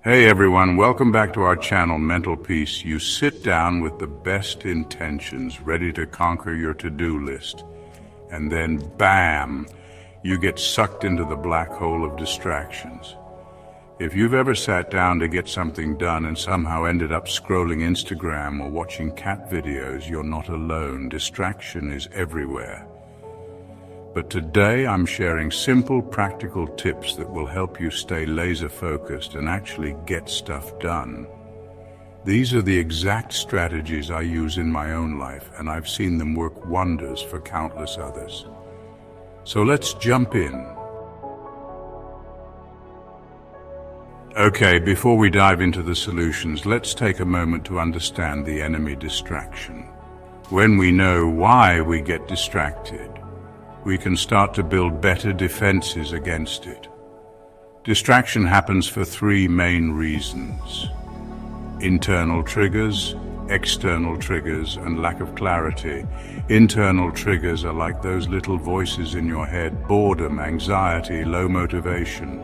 Hey everyone, welcome back to our channel, Mental Peace. You sit down with the best intentions, ready to conquer your to-do list. And then, bam, you get sucked into the black hole of distractions. If you've ever sat down to get something done and somehow ended up scrolling Instagram or watching cat videos, you're not alone. Distraction is everywhere. But today I'm sharing simple, practical tips that will help you stay laser-focused and actually get stuff done. These are the exact strategies I use in my own life, and I've seen them work wonders for countless others. So let's jump in. Okay, before we dive into the solutions, let's take a moment to understand the enemy distraction. When we know why we get distracted, we can start to build better defenses against it. Distraction happens for three main reasons: internal triggers, external triggers, and lack of clarity. Internal triggers are like those little voices in your head: boredom, anxiety, low motivation.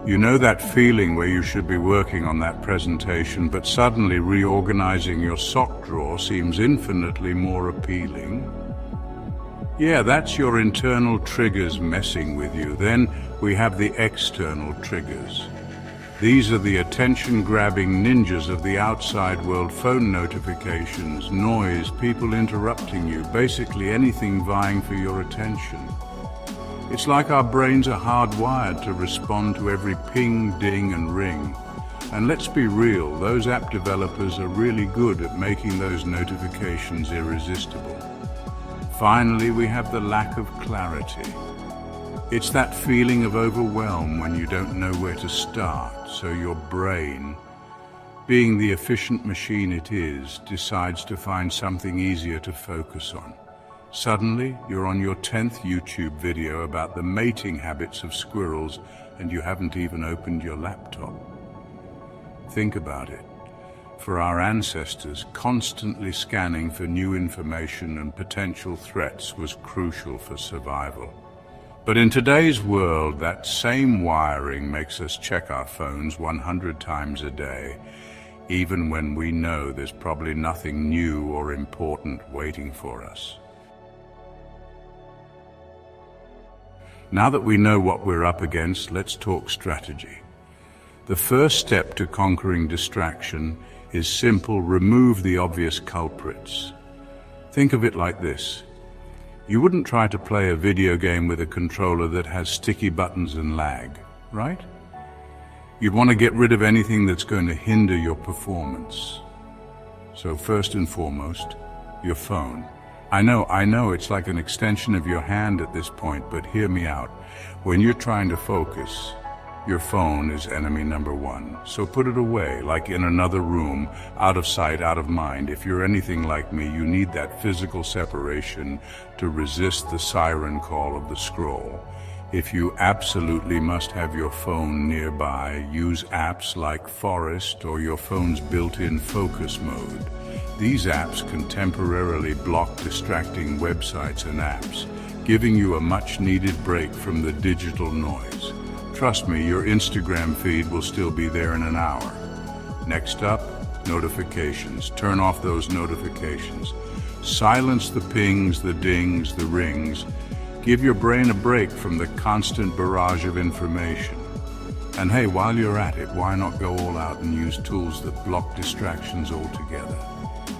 You know that feeling where you should be working on that presentation, but suddenly reorganizing your sock drawer seems infinitely more appealing? Yeah, that's your internal triggers messing with you. Then we have the external triggers. These are the attention-grabbing ninjas of the outside world: phone notifications, noise, people interrupting you, basically anything vying for your attention. It's like our brains are hardwired to respond to every ping, ding, and ring. And let's be real, those app developers are really good at making those notifications irresistible. Finally, we have the lack of clarity. It's that feeling of overwhelm when you don't know where to start, so your brain, being the efficient machine it is, decides to find something easier to focus on. Suddenly, you're on your 10th YouTube video about the mating habits of squirrels, and you haven't even opened your laptop. Think about it. For our ancestors, constantly scanning for new information and potential threats was crucial for survival. But in today's world, that same wiring makes us check our phones 100 times a day, even when we know there's probably nothing new or important waiting for us. Now that we know what we're up against, let's talk strategy. The first step to conquering distraction is simple: remove the obvious culprits. Think of it like this. You wouldn't try to play a video game with a controller that has sticky buttons and lag, right? You'd want to get rid of anything that's going to hinder your performance. So first and foremost, your phone. I know it's like an extension of your hand at this point, but hear me out. When you're trying to focus, your phone is enemy number one. So put it away, like in another room, out of sight, out of mind. If you're anything like me, you need that physical separation to resist the siren call of the scroll. If you absolutely must have your phone nearby, use apps like Forest or your phone's built-in focus mode. These apps can temporarily block distracting websites and apps, giving you a much-needed break from the digital noise. Trust me, your Instagram feed will still be there in an hour. Next up, notifications. Turn off those notifications. Silence the pings, the dings, the rings. Give your brain a break from the constant barrage of information. And hey, while you're at it, why not go all out and use tools that block distractions altogether?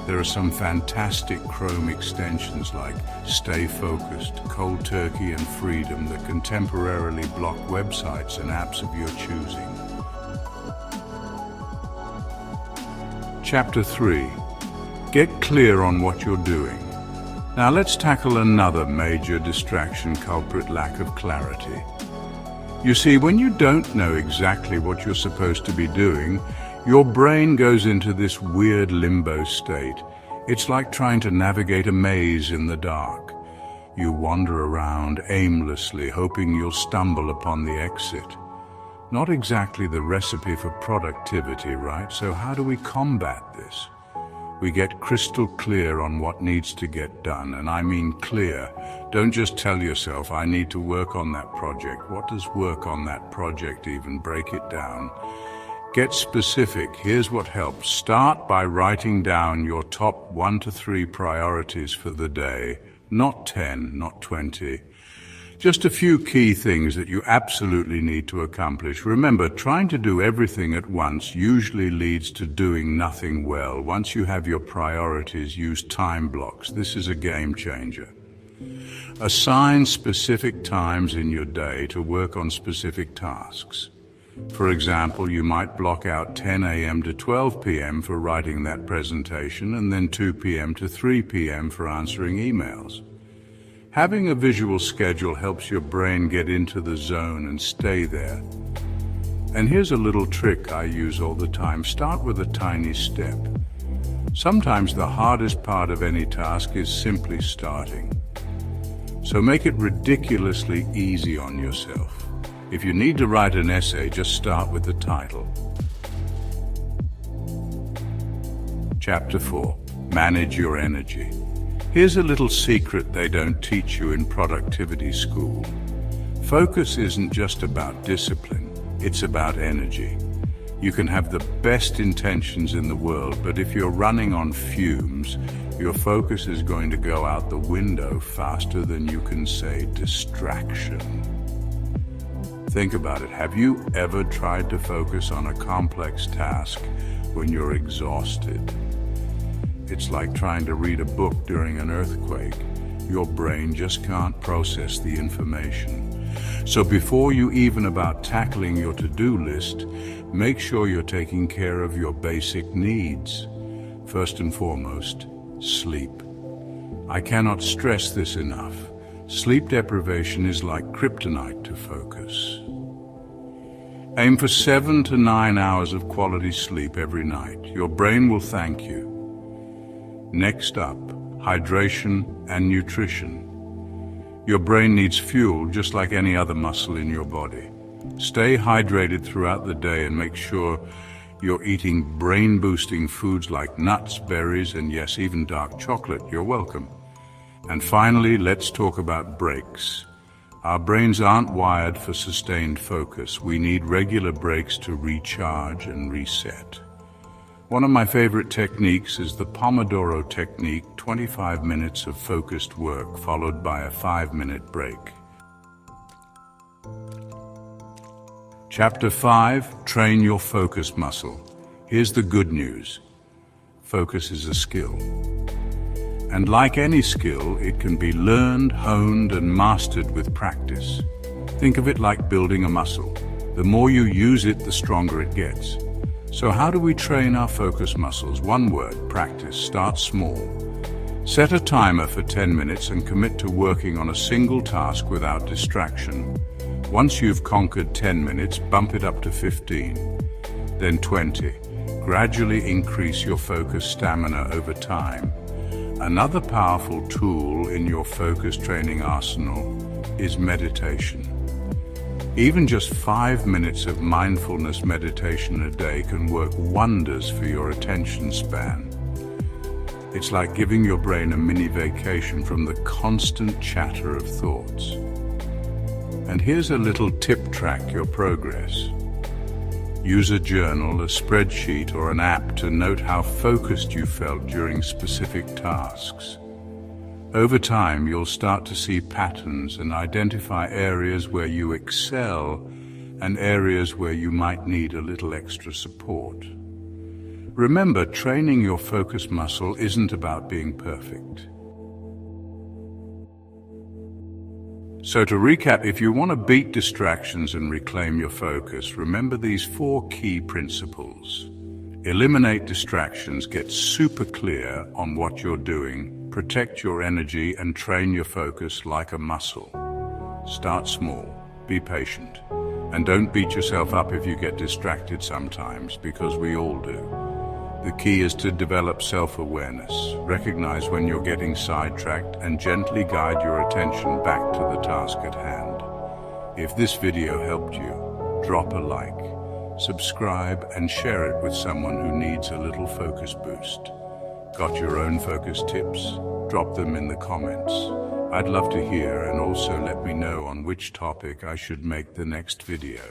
There are some fantastic Chrome extensions like Stay Focused, Cold Turkey, and Freedom that can temporarily block websites and apps of your choosing. Chapter 3. Get clear on what you're doing. Now let's tackle another major distraction culprit: lack of clarity. You see, when you don't know exactly what you're supposed to be doing, your brain goes into this weird limbo state. It's like trying to navigate a maze in the dark. You wander around aimlessly, hoping you'll stumble upon the exit. Not exactly the recipe for productivity, right? So how do we combat this? We get crystal clear on what needs to get done, and I mean clear. Don't just tell yourself, I need to work on that project. What does work on that project even? Break it down. Get specific. Here's what helps. Start by writing down your top 1 to 3 priorities for the day. Not 10, not 20. Just a few key things that you absolutely need to accomplish. Remember, trying to do everything at once usually leads to doing nothing well. Once you have your priorities, use time blocks. This is a game changer. Assign specific times in your day to work on specific tasks. For example, you might block out 10 a.m. to 12 p.m. for writing that presentation, and then 2 p.m. to 3 p.m. for answering emails. Having a visual schedule helps your brain get into the zone and stay there. And here's a little trick I use all the time. Start with a tiny step. Sometimes the hardest part of any task is simply starting. So make it ridiculously easy on yourself. If you need to write an essay, just start with the title. Chapter 4. Manage your energy. Here's a little secret they don't teach you in productivity school. Focus isn't just about discipline, it's about energy. You can have the best intentions in the world, but if you're running on fumes, your focus is going to go out the window faster than you can say distraction. Think about it. Have you ever tried to focus on a complex task when you're exhausted? It's like trying to read a book during an earthquake. Your brain just can't process the information. So before you even about tackling your to-do list, make sure you're taking care of your basic needs. First and foremost, sleep. I cannot stress this enough. Sleep deprivation is like kryptonite to focus. Aim for 7 to 9 hours of quality sleep every night. Your brain will thank you. Next up, hydration and nutrition. Your brain needs fuel just like any other muscle in your body. Stay hydrated throughout the day and make sure you're eating brain-boosting foods like nuts, berries, and yes, even dark chocolate. You're welcome. And finally, let's talk about breaks. Our brains aren't wired for sustained focus. We need regular breaks to recharge and reset. One of my favorite techniques is the Pomodoro technique, 25 minutes of focused work followed by a 5-minute break. Chapter 5, Train Your Focus Muscle. Here's the good news. Focus is a skill. And like any skill, it can be learned, honed, and mastered with practice. Think of it like building a muscle. The more you use it, the stronger it gets. So how do we train our focus muscles? One word, practice. Start small. Set a timer for 10 minutes and commit to working on a single task without distraction. Once you've conquered 10 minutes, bump it up to 15, then 20. Gradually increase your focus stamina over time. Another powerful tool in your focus training arsenal is meditation. Even just 5 minutes of mindfulness meditation a day can work wonders for your attention span. It's like giving your brain a mini vacation from the constant chatter of thoughts. And here's a little tip: track your progress. Use a journal, a spreadsheet, or an app to note how focused you felt during specific tasks. Over time, you'll start to see patterns and identify areas where you excel and areas where you might need a little extra support. Remember, training your focus muscle isn't about being perfect. So to recap, if you want to beat distractions and reclaim your focus, remember these 4 key principles. Eliminate distractions, get super clear on what you're doing, protect your energy, and train your focus like a muscle. Start small, be patient, and don't beat yourself up if you get distracted sometimes, because we all do. The key is to develop self-awareness, recognize when you're getting sidetracked, and gently guide your attention back to the task at hand. If this video helped you, drop a like, subscribe, and share it with someone who needs a little focus boost. Got your own focus tips? Drop them in the comments. I'd love to hear, and also let me know on which topic I should make the next video.